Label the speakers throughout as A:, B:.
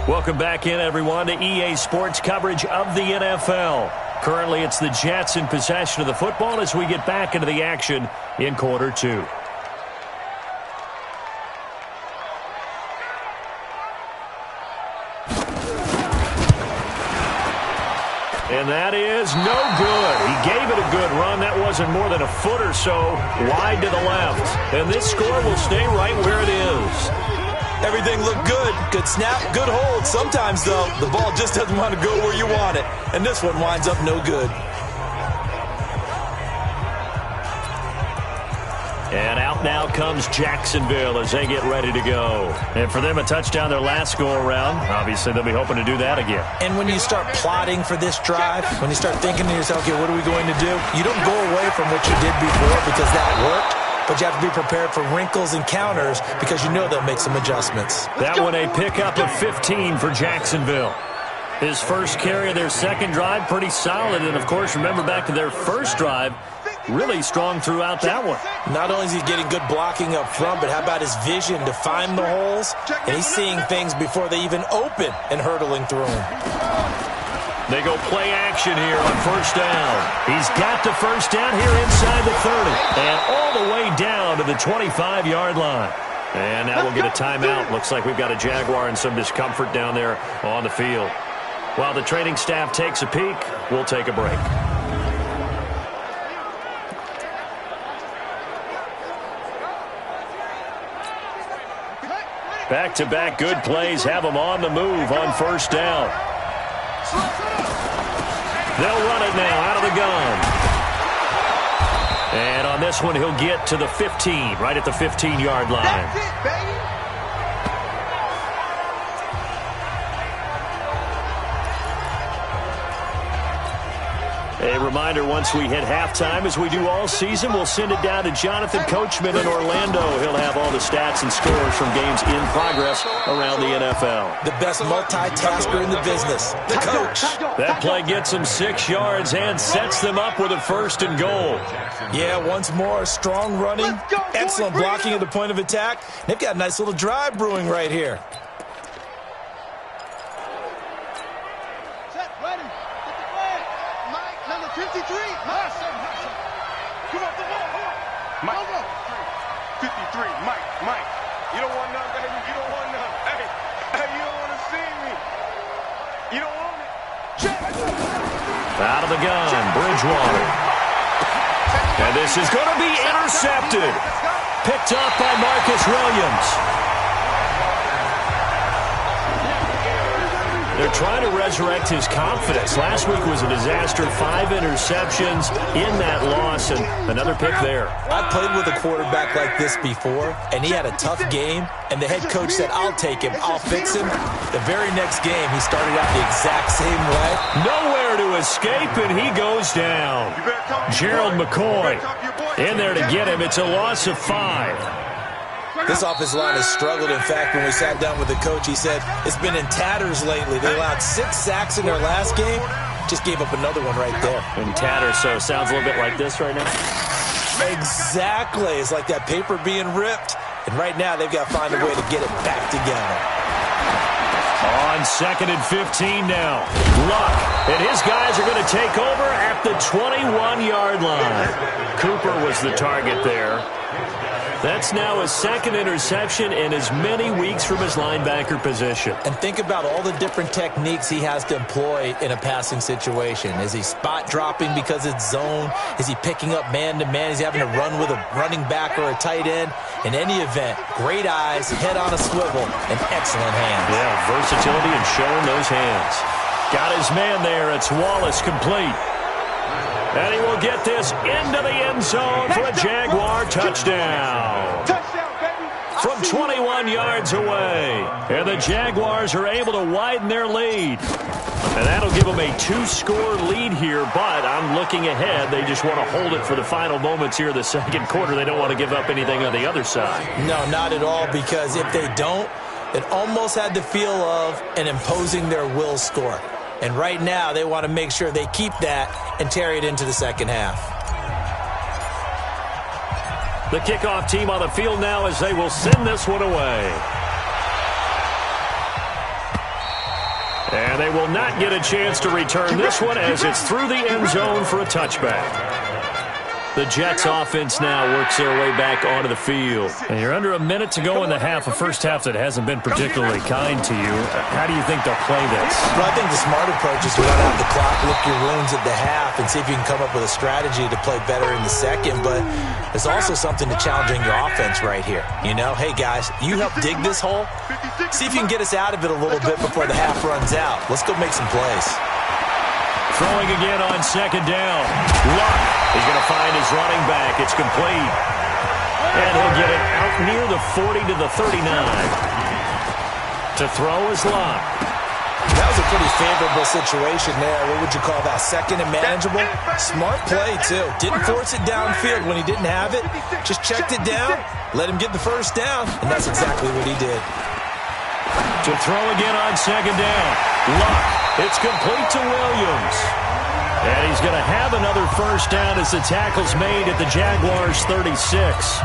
A: Welcome back in, everyone, to EA Sports coverage of the NFL. Currently, it's the Jets in possession of the football as we get back into the action in quarter two. And that is no good. He gave it a good run. That wasn't more than a foot or so wide to the left. And this score will stay right where it is.
B: Everything looked good. Good snap, good hold. Sometimes, though, the ball just doesn't want to go where you want it. And this one winds up no good.
A: And out now comes Jacksonville as they get ready to go. And for them, a touchdown their last go-around. Obviously, they'll be hoping to do that again.
B: And when you start plotting for this drive, when you start thinking to yourself, okay, what are we going to do? You don't go away from what you did before because that worked. But you have to be prepared for wrinkles and counters because you know they'll make some adjustments.
A: That one a pickup of 15 for Jacksonville. His first carry of their second drive, pretty solid. And, of course, remember back to their first drive, really strong throughout that one.
B: Not only is he getting good blocking up front, but how about his vision to find the holes? And he's seeing things before they even open and hurdling through them.
A: They go play action here on first down. He's got the first down here inside the 30. And all the way down to the 25-yard line. And now we'll get a timeout. Looks like we've got a Jaguar and some discomfort down there on the field. While the training staff takes a peek, we'll take a break. Back-to-back good plays have them on the move on first down. They'll run it now out of the gun. And on this one, he'll get to the 15, right at the 15-yard line.
C: That's it, baby.
A: A reminder, once we hit halftime, as we do all season, we'll send it down to Jonathan Coachman in Orlando. He'll have all the stats and scores from games in progress around the NFL.
B: The best multitasker in the business, the coach.
A: That play gets them 6 yards and sets them up with a first and goal.
B: Yeah, once more, strong running, excellent blocking at the point of attack. They've got a nice little drive brewing right here.
A: Out of the gun, Bridgewater. And this is going to be intercepted. Picked up by Marcus Williams. They're trying to resurrect his confidence. Last week was a disaster. 5 interceptions in that loss, and another pick there.
B: I've played with a quarterback like this before, and he had a tough game, and the head coach said, I'll take him, I'll fix him. The very next game, he started out the exact same way.
A: Nowhere to escape, and he goes down. Gerald McCoy in there to get him. It's a loss of 5.
B: This offensive line has struggled. In fact, when we sat down with the coach, he said it's been in tatters lately. They allowed 6 sacks in their last game. Just gave up another one right there.
A: In tatters, so it sounds a little bit like this right now.
B: Exactly. It's like that paper being ripped. And right now, they've got to find a way to get it back together.
A: On 2nd and 15 now. Luck. And his guys are going to take over at the 21-yard line. Cooper was the target there. That's now his 2nd interception in as many weeks from his linebacker position.
B: And think about all the different techniques he has to employ in a passing situation. Is he spot dropping because it's zone? Is he picking up man-to-man? Is he having to run with a running back or a tight end? In any event, great eyes, head on a swivel, and excellent hands.
A: Yeah, versatility and showing those hands. Got his man there. It's Wallace complete. And he will get this into the end zone for a Jaguar touchdown. From 21 yards away. And the Jaguars are able to widen their lead. And that'll give them a 2-score lead here, but I'm looking ahead. They just want to hold it for the final moments here of the second quarter. They don't want to give up anything on the other side.
B: No, not at all, because if they don't, it almost had the feel of an imposing their will score. And right now, they want to make sure they keep that and carry it into the second half.
A: The kickoff team on the field now as they will send this one away. And they will not get a chance to return this one as it's through the end zone for a touchback. The Jets offense now works their way back onto the field. And you're under a minute to go in the half, a first half that hasn't been particularly kind to you. How do you think they'll play this?
B: Well, I think the smart approach is to run out the clock, lick your wounds at the half, and see if you can come up with a strategy to play better in the second. But there's also something to challenging your offense right here. You know, hey, guys, you help dig this hole. See if you can get us out of it a little bit before the half runs out. Let's go make some plays.
A: Throwing again on second down. Luck is going to find his running back. It's complete. And he'll get it out near the 40 to the 39. To throw is Luck.
B: That was a pretty favorable situation there. What would you call that? Second and manageable? Smart play, too. Didn't force it downfield when he didn't have it. Just checked it down, let him get the first down, and that's exactly what he did.
A: To throw again on second down. Luck. It's complete to Williams. And he's going to have another first down as the tackle's made at the Jaguars' 36.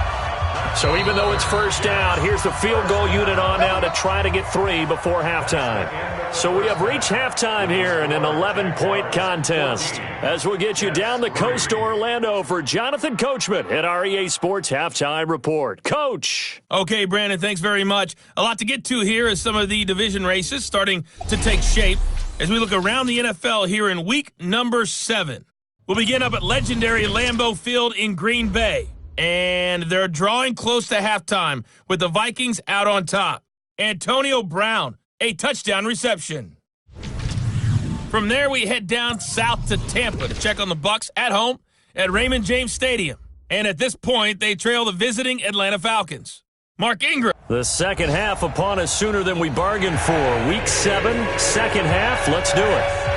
A: So even though it's first down, here's the field goal unit on now to try to get 3 before halftime. So we have reached halftime here in an 11-point contest. As we'll get you down the coast to Orlando for Jonathan Coachman at our EA Sports Halftime Report. Coach.
C: Okay, Brandon, thanks very much. A lot to get to here as some of the division races starting to take shape as we look around the NFL here in week number 7. We'll begin up at legendary Lambeau Field in Green Bay. And they're drawing close to halftime with the Vikings out on top. Antonio Brown, a touchdown reception. From there, we head down south to Tampa to check on the Bucs at home at Raymond James Stadium. And at this point, they trail the visiting Atlanta Falcons. Mark Ingram.
A: The second half upon us sooner than we bargained for. Week 7, second half. Let's do it.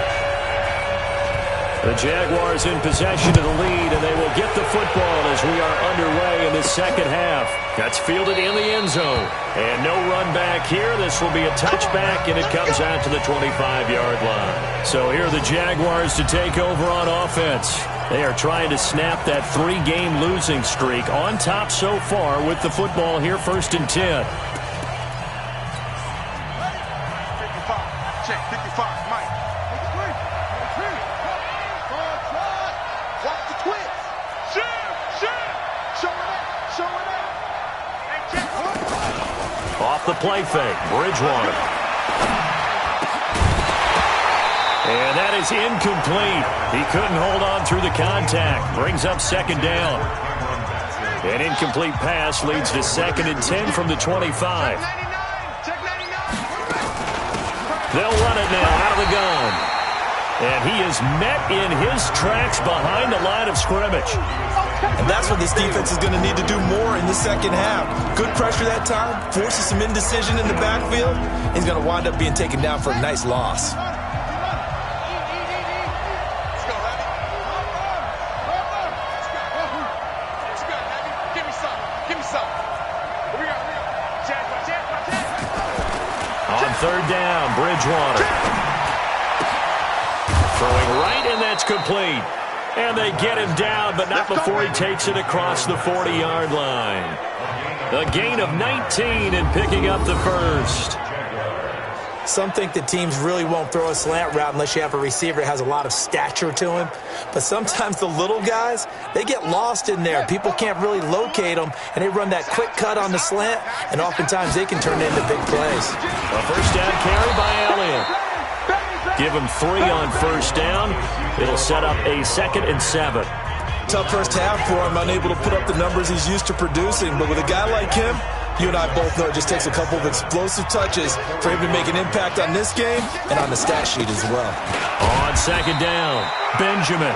A: The Jaguars in possession of the lead, and they will get the football as we are underway in the second half. That's fielded in the end zone. And no run back here. This will be a touchback, and it comes out to the 25-yard line. So here are the Jaguars to take over on offense. They are trying to snap that 3-game losing streak. On top so far with the football here, 1st and 10.
D: 55. Check, 55, Mike.
A: Off the play fake, Bridgewater. And that is incomplete. He couldn't hold on through the contact. Brings up second down. An incomplete pass leads to 2nd and 10 from the 25. They'll run it now out of the gun. And he is met in his tracks behind the line of scrimmage.
B: And that's what this defense is going to need to do more in the second half. Good pressure that time, forces some indecision in the backfield. He's going to wind up being taken down for a nice loss.
A: On third down, Bridgewater. Throwing right, and that's complete. And they get him down, but not before he takes it across the 40-yard line. The gain of 19 and picking up the first.
B: Some think that teams really won't throw a slant route unless you have a receiver that has a lot of stature to him. But sometimes the little guys, they get lost in there. People can't really locate them, and they run that quick cut on the slant, and oftentimes they can turn into big plays.
A: A first down carry by Elliott. Give him 3 on first down. It'll set up a 2nd and 7.
B: Tough first half for him, unable to put up the numbers he's used to producing. But with a guy like him, you and I both know it just takes a couple of explosive touches for him to make an impact on this game and on the stat sheet as well.
A: On second down, Benjamin.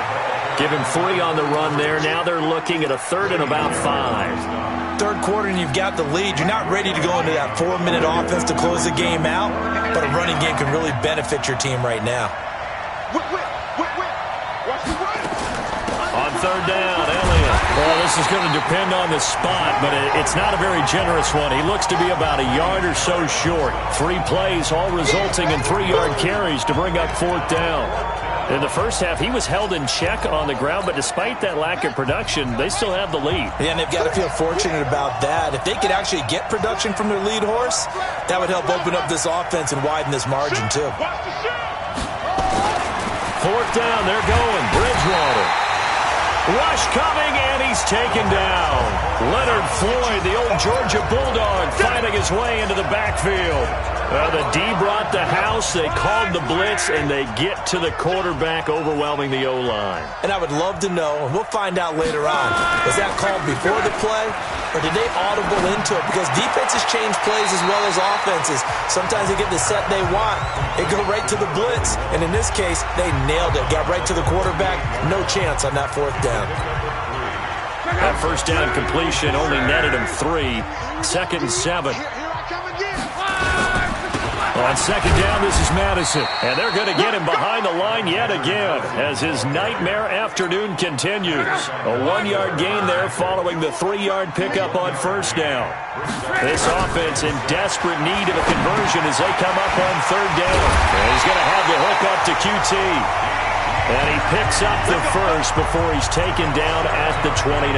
A: Give him 3 on the run there. Now they're looking at a 3rd and about 5.
B: Third quarter and you've got the lead. You're not ready to go into that 4-minute offense to close the game out, but a running game can really benefit your team right now.
A: On third down, Elliott. Well, this is going to depend on the spot, but it's not a very generous one. He looks to be about a yard or so short. 3 plays, all resulting in 3-yard carries to bring up 4th down. In the first half, he was held in check on the ground, but despite that lack of production, they still have the lead.
B: Yeah, and they've got to feel fortunate about that. If they could actually get production from their lead horse, that would help open up this offense and widen this margin, too.
A: Fourth down, they're going. Bridgewater. Rush coming, and he's taken down. Leonard Floyd, the old Georgia Bulldog, finding his way into the backfield. The D brought the house, they called the blitz, and they get to the quarterback, overwhelming the O-line.
B: And I would love to know, and we'll find out later on, was that called before the play, or did they audible into it? Because defenses change plays as well as offenses. Sometimes they get the set they want. They go right to the blitz, and in this case, they nailed it. Got right to the quarterback, no chance on that fourth down.
A: That first down completion only netted him 3. 2nd and 7. On second down, this is Madison. And they're going to get him behind the line yet again as his nightmare afternoon continues. A 1-yard gain there following the 3-yard pickup on first down. This offense in desperate need of a conversion as they come up on third down. And he's going to have the hook up to QT. And he picks up the first before he's taken down at the 29.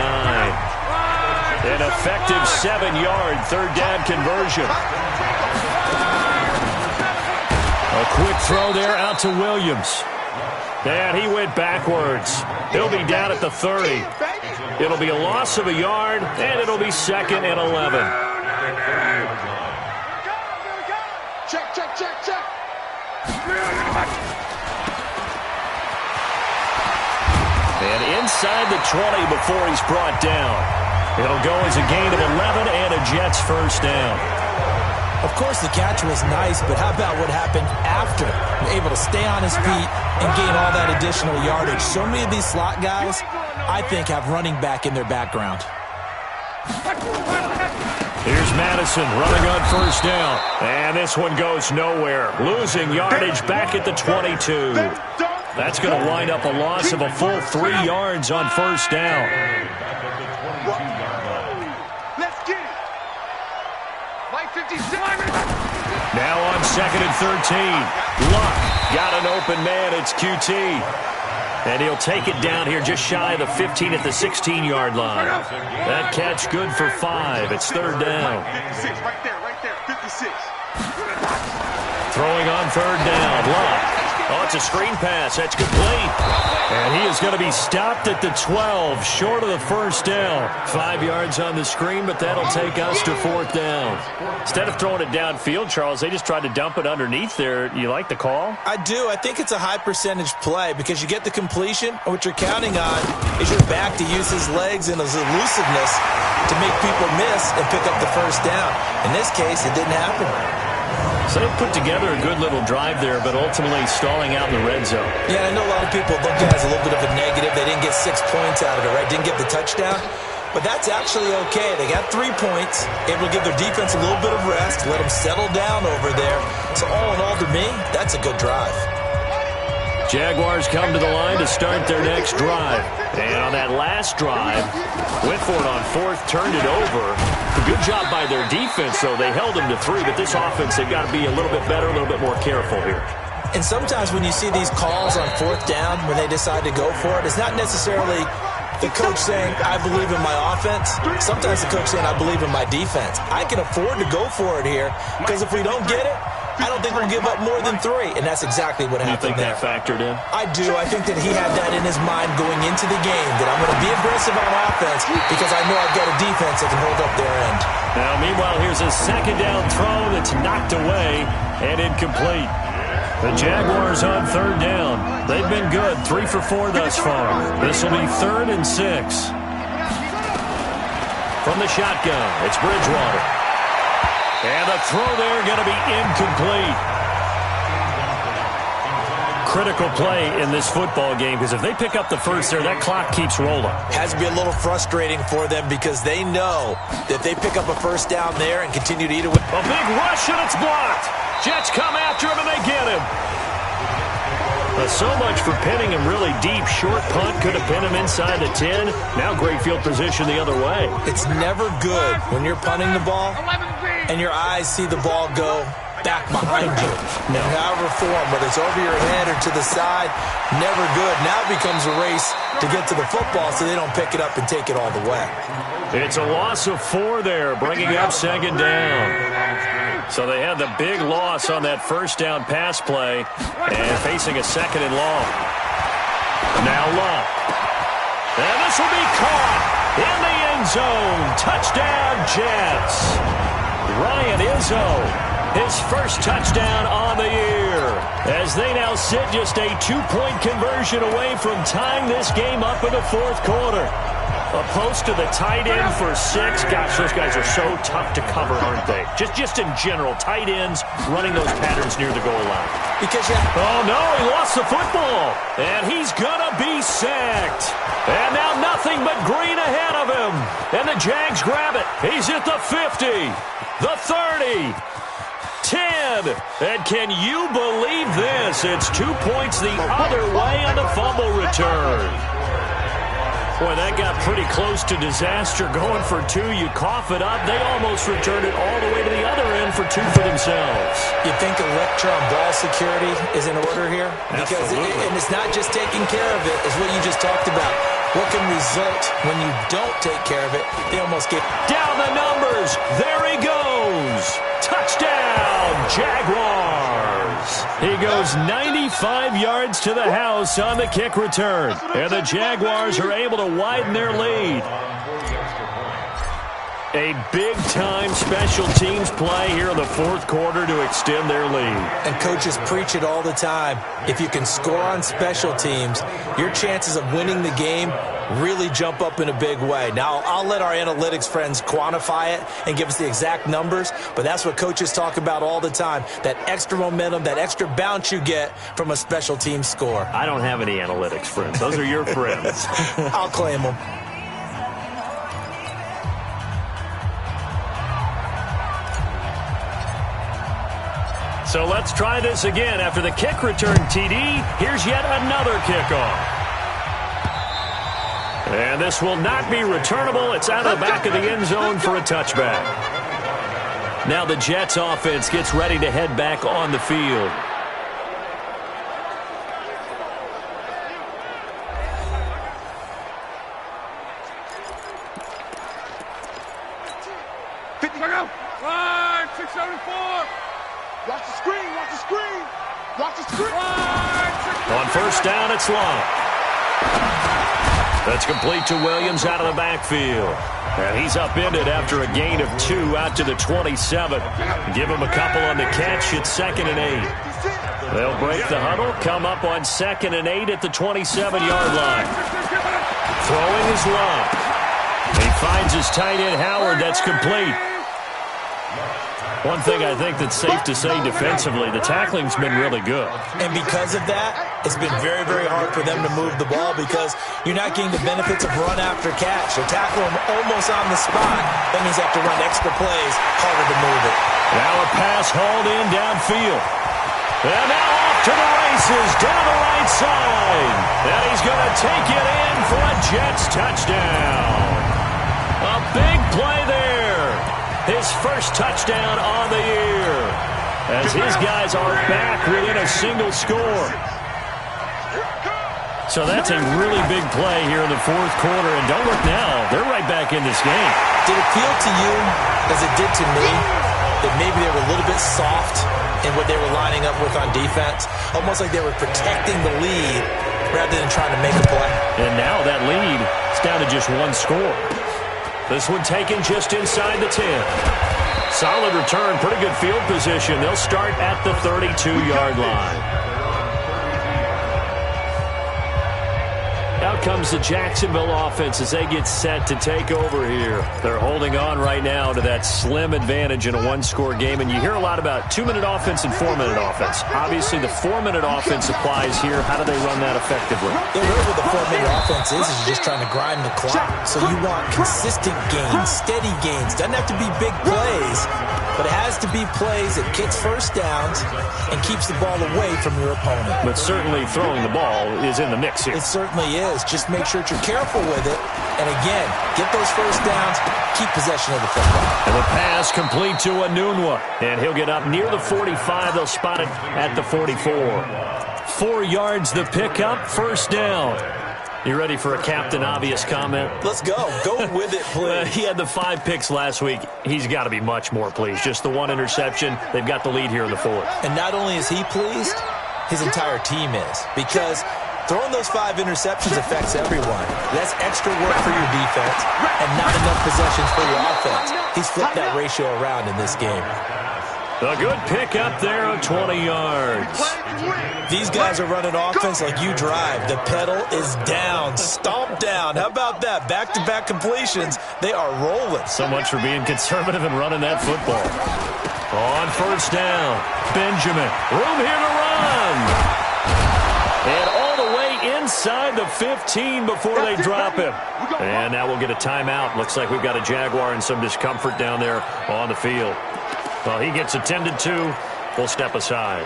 A: An effective 7-yard third down conversion. A quick throw there out to Williams. And he went backwards. He'll be down at the 30. It'll be a loss of a yard, and it'll be 2nd and 11.
D: Check, check, check, check.
A: And inside the 20 before he's brought down. It'll go as a gain of 11 and a Jets first down.
B: Of course, the catch was nice, but how about what happened after? Able to stay on his feet and gain all that additional yardage. So many of these slot guys, I think, have running back in their background.
A: Here's Madison running on first down. And this one goes nowhere. Losing yardage back at the 22. That's going to wind up a loss of a full 3 yards on first down.
D: Let's get it. Like 57.
A: Now on 2nd and 13. Luck got an open man. It's QT. And he'll take it down here just shy of the 15 at the 16-yard line. That catch good for 5. It's third down.
D: 56, right there, 56.
A: Throwing on third down. Luck. Oh, it's a screen pass. That's complete. And he is going to be stopped at the 12, short of the first down. 5 yards on the screen, but that'll take us to fourth down. Instead of throwing it downfield, Charles, they just tried to dump it underneath there. You like the call?
B: I do. I think it's a high percentage play because you get the completion, and what you're counting on is your back to use his legs and his elusiveness to make people miss and pick up the first down. In this case, it didn't happen.
A: So they put together a good little drive there, but ultimately stalling out in the red zone.
B: Yeah, I know a lot of people look at it as a little bit of a negative. They didn't get 6 points out of it, right? Didn't get the touchdown. But that's actually okay. They got 3 points, able to give their defense a little bit of rest, let them settle down over there. So all in all, to me, that's a good drive.
A: Jaguars come to the line to start their next drive. And on that last drive, went for it on fourth, turned it over. A good job by their defense, though. They held them to 3, but this offense, they've got to be a little bit better, a little bit more careful here.
B: And sometimes when you see these calls on fourth down, when they decide to go for it, it's not necessarily the coach saying, I believe in my offense. Sometimes the coach saying, I believe in my defense. I can afford to go for it here, because if we don't get it, I don't think we'll give up more than 3, and that's exactly what happened there.
A: You think that factored in?
B: I do. I think that he had that in his mind going into the game, that I'm going to be aggressive on offense because I know I've got a defense that can hold up their end.
A: Now, meanwhile, here's a second down throw that's knocked away and incomplete. The Jaguars on third down. They've been good, 3 for 4 thus far. This will be 3rd and 6. From the shotgun, it's Bridgewater. And the throw there going to be incomplete. Critical play in this football game, because if they pick up the first there, that clock keeps rolling.
B: Has to be a little frustrating for them because they know that they pick up a first down there and continue to eat away.
A: A big rush, and it's blocked. Jets come after him, and they get him. So much for pinning him really deep. Short punt could have pinned him inside the 10. Now great field position the other way.
B: It's never good when you're punting the ball and your eyes see the ball go back behind you. No. However form, whether it's over your head or to the side, never good. Now it becomes a race to get to the football so they don't pick it up and take it all the way.
A: It's a loss of 4 there, bringing up second down. So they had the big loss on that first down pass play and facing a second and long. Now Luck. And this will be caught in the end zone. Touchdown, Jets. Ryan Izzo, his first touchdown on the year, as they now sit just a 2-point conversion away from tying this game up in the fourth quarter. A post to the tight end for 6. Gosh, those guys are so tough to cover, aren't they? Just in general, tight ends running those patterns near the goal line.
B: Because
A: oh, no, he lost the football. And he's going to be sacked. And now nothing but green ahead of him. And the Jags grab it. He's at the 50, the 30, 10. And can you believe this? It's 2 points the other way on the fumble return. Boy, that got pretty close to disaster. Going for 2, you cough it up. They almost returned it all the way to the other end for 2 for themselves.
B: You think electron ball security is in order here? Because and it's not just taking care of it. It's what you just talked about. What can result when you don't take care of it? They almost get
A: down the numbers. There he goes. Touchdown, Jaguars. He goes 95 yards to the house on the kick return. And the Jaguars are able to widen their lead. A big-time special teams play here in the fourth quarter to extend their lead.
B: And coaches preach it all the time. If you can score on special teams, your chances of winning the game really jump up in a big way. Now, I'll let our analytics friends quantify it and give us the exact numbers, but that's what coaches talk about all the time, that extra momentum, that extra bounce you get from a special team score.
A: I don't have any analytics friends. Those are your friends.
B: I'll claim them.
A: So let's try this again. After the kick return TD, here's yet another kickoff. And this will not be returnable. It's out of the back of the end zone for a touchback. Now the Jets offense gets ready to head back on the field.
D: Watch the screen, watch the screen. Watch the screen.
A: On first down, it's Long. That's complete to Williams out of the backfield. And he's upended after a gain of 2 out to the 27. Give him a couple on the catch. It's 2nd and 8. They'll break the huddle, come up on 2nd and 8 at the 27-yard line. Throwing is Long. He finds his tight end Howard. That's complete. One thing I think that's safe to say defensively, the tackling's been really good.
B: And because of that, it's been very, very hard for them to move the ball because you're not getting the benefits of run after catch. They tackle them almost on the spot. That means they have to run extra plays, harder to move it.
A: Now a pass hauled in downfield. And now off to the races down the right side. And he's going to take it in for a Jets touchdown. A big play there. His first touchdown on the year, as his guys are back within a single score. So that's a really big play here in the fourth quarter. And don't look now, they're right back in this game.
B: Did it feel to you, as it did to me, that maybe they were a little bit soft in what they were lining up with on defense? Almost like they were protecting the lead rather than trying to make a play.
A: And now that lead is down to just 1 score. This one taken just inside the 10. Solid return, pretty good field position. They'll start at the 32-yard line. Out comes the Jacksonville offense as they get set to take over here. They're holding on right now to that slim advantage in a 1-score game. And you hear a lot about 2-minute offense and 4-minute offense. Obviously, the 4-minute offense applies here. How do they run that effectively?
B: Yeah, really what the 4-minute offense is you're just trying to grind the clock. So you want consistent gains, steady gains. Doesn't have to be big plays, but it has to be plays that gets first downs and keeps the ball away from your opponent.
A: But certainly throwing the ball is in the mix here.
B: It certainly is. Just make sure that you're careful with it. And again, get those first downs, keep possession of the football.
A: And the pass complete to Anunwa. And he'll get up near the 45. They'll spot it at the 44. 4 yards the pickup, first down. You ready for a Captain Obvious comment?
B: Let's go. Go with it, please.
A: He had the 5 picks last week. He's got to be much more pleased. Just the 1 interception. They've got the lead here in the 4th.
B: And not only is he pleased, his entire team is. Because throwing those 5 interceptions affects everyone. That's extra work for your defense and not enough possessions for your offense. He's flipped that ratio around in this game.
A: A good pick up there of 20 yards.
B: These guys are running offense like you drive. The pedal is down, stomped down. How about that? Back-to-back completions. They are rolling.
A: So much for being conservative and running that football. On first down, Benjamin. Room here to run. And all the way inside the 15 before they drop him. And now we'll get a timeout. Looks like we've got a Jaguar in some discomfort down there on the field. Well, he gets attended to. We'll step aside.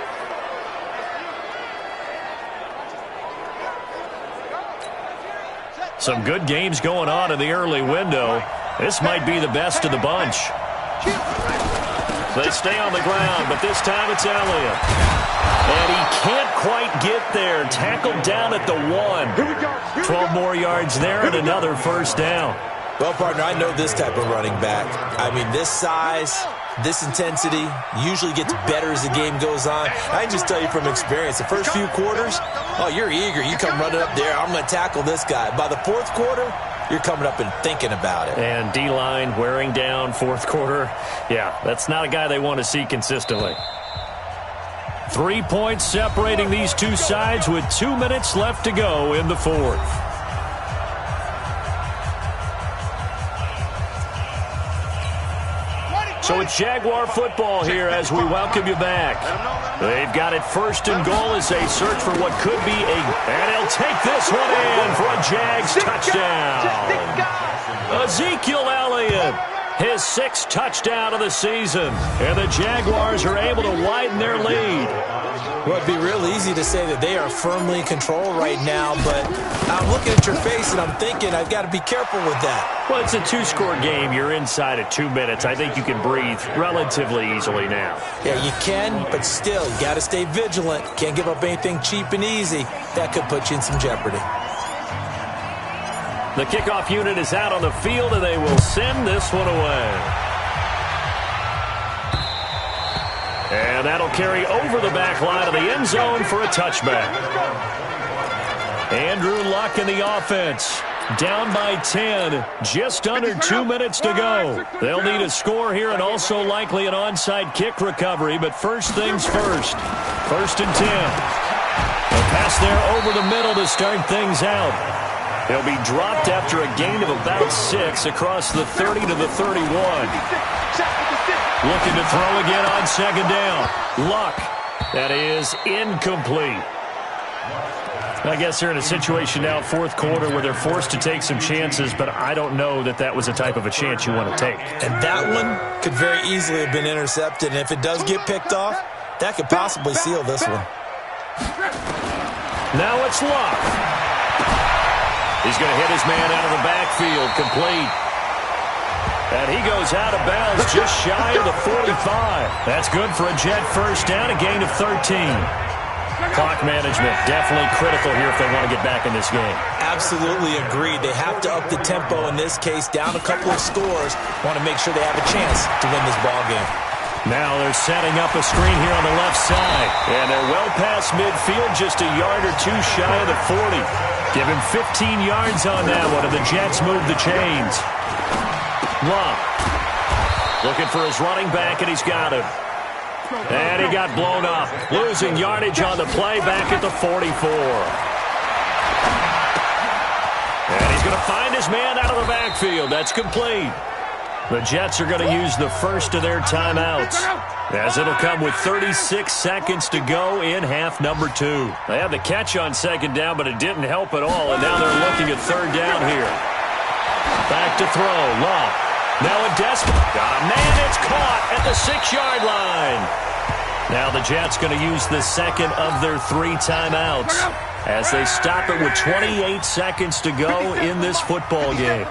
A: Some good games going on in the early window. This might be the best of the bunch. They stay on the ground, but this time it's Elliott. And he can't quite get there. Tackled down at the 1. 12 more yards there and another first down.
B: Well, partner, I know this type of running back. I mean, this size, this intensity usually gets better as the game goes on. I can just tell you from experience, the first few quarters, oh, you're eager. You come running up there, I'm going to tackle this guy. By the 4th quarter, you're coming up and thinking about it.
A: And D-line wearing down 4th quarter. Yeah, that's not a guy they want to see consistently. 3 points separating these two sides with 2 minutes left to go in the 4th. So it's Jaguar football here as we welcome you back. They've got it first and goal as they search for what could be a... And he'll take this one in for a Jags touchdown. Ezekiel Elliott, his 6th touchdown of the season. And the Jaguars are able to widen their lead.
B: Well, it'd be real easy to say that they are firmly in control right now, but I'm looking at your face and I'm thinking I've got to be careful with that.
A: Well, it's a 2-score game. You're inside at 2 minutes. I think you can breathe relatively easily now.
B: Yeah, you can, but still, you got to stay vigilant. Can't give up anything cheap and easy. That could put you in some jeopardy.
A: The kickoff unit is out on the field, and they will send this one away. And that'll carry over the back line of the end zone for a touchback. Andrew Luck in the offense. Down by 10. Just under 2 minutes to go. They'll need a score here and also likely an onside kick recovery. But first things first. 1st and 10. A pass there over the middle to start things out. He'll be dropped after a gain of about 6 across the 30 to the 31. Looking to throw again on 2nd down. Luck. That is incomplete. I guess they're in a situation now, 4th quarter, where they're forced to take some chances, but I don't know that that was the type of a chance you want to take.
B: And that one could very easily have been intercepted, and if it does get picked off, that could possibly seal this one.
A: Now it's Luck. He's going to hit his man out of the backfield, complete. And he goes out of bounds just shy of the 45. That's good for a Jet first down, a gain of 13. Clock management definitely critical here if they want to get back in this game.
B: Absolutely agreed. They have to up the tempo in this case, down a couple of scores. Want to make sure they have a chance to win this ball game.
A: Now they're setting up a screen here on the left side. And they're well past midfield, just a yard or two shy of the 40. Give him 15 yards on that one, and the Jets move the chains. Luck looking for his running back, and he's got him. And he got blown up. Losing yardage on the play back at the 44. And he's going to find his man out of the backfield. That's complete. The Jets are going to use the first of their timeouts, as it'll come with 36 seconds to go in half number 2. They had the catch on 2nd down, but it didn't help at all, and now they're looking at 3rd down here. Back to throw. Luck. Now a desperate. Got a man. It's caught at the 6-yard line. Now the Jets going to use the second of their 3 timeouts. as they stop it with 28 seconds to go in this football game.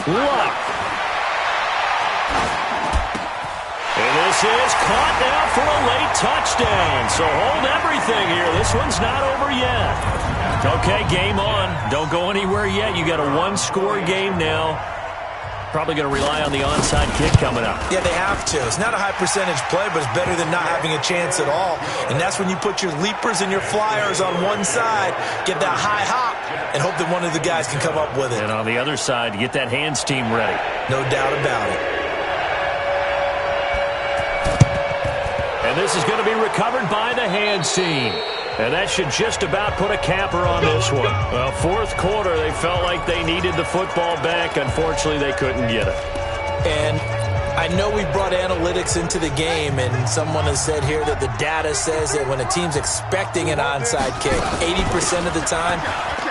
A: Luck. And this is caught now for a late touchdown. So hold everything here. This one's not over yet. Okay, game on. Don't go anywhere yet. You got a one-score game now. Probably going to rely on the onside kick coming up.
B: Yeah, they have to. It's not a high percentage play, but it's better than not having a chance at all. And that's when you put your leapers and your flyers on one side, get that high hop, and hope that one of the guys can come up with it.
A: And on the other side, get that hands team ready.
B: No doubt about it.
A: And this is going to be recovered by the hands team. And that should just about put a capper on this one. Well, fourth quarter, they felt like they needed the football back. Unfortunately, they couldn't get it.
B: And I know we brought analytics into the game, and someone has said here that the data says that when a team's expecting an onside kick, 80% of the time,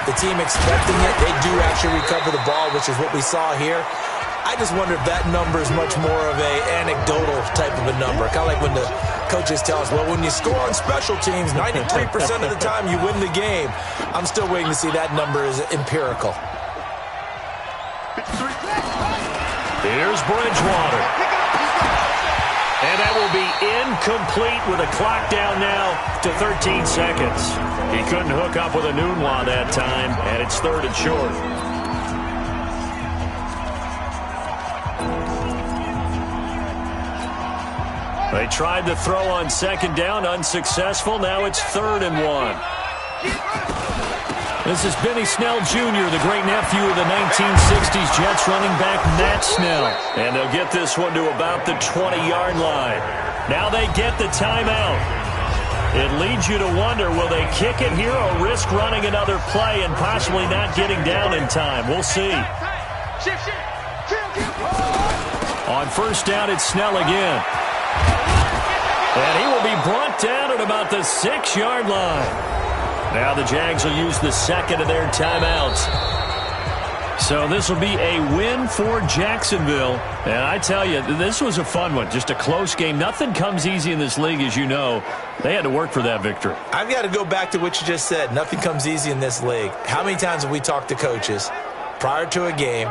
B: the team expecting it, they do actually recover the ball, which is what we saw here. I just wonder if that number is much more of a anecdotal type of a number. Kind of like when the coaches tell us, well, when you score on special teams, 93% of the time you win the game. I'm still waiting to see that number is empirical.
A: Here's Bridgewater. And that will be incomplete with a clock down now to 13 seconds. He couldn't hook up with a Nunwa that time, and it's third and short. They tried to throw on second down, unsuccessful. Now it's 3rd and 1. This is Benny Snell Jr., the great nephew of the 1960s Jets running back Matt Snell. And they'll get this one to about the 20-yard line. Now they get the timeout. It leads you to wonder, will they kick it here or risk running another play and possibly not getting down in time? We'll see. On first down, it's Snell again. And he will be brought down at about the 6-yard line. Now the Jags will use the second of their timeouts. So this will be a win for Jacksonville. And I tell you, this was a fun one. Just a close game. Nothing comes easy in this league, as you know. They had to work for that victory.
B: I've got to go back to what you just said. Nothing comes easy in this league. How many times have we talked to coaches prior to a game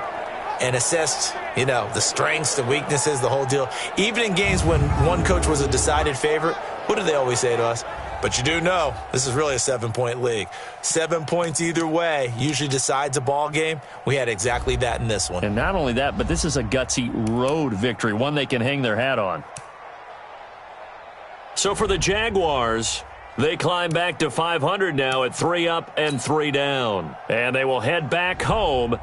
B: and assessed, the strengths, the weaknesses, the whole deal? Even in games when one coach was a decided favorite, what do they always say to us? But you do know this is really a 7-point league. 7 points either way usually decides a ball game. We had exactly that in this one.
A: And not only that, but this is a gutsy road victory, one they can hang their hat on. So for the Jaguars, they climb back to 500 now at 3 up and 3 down. And they will head back home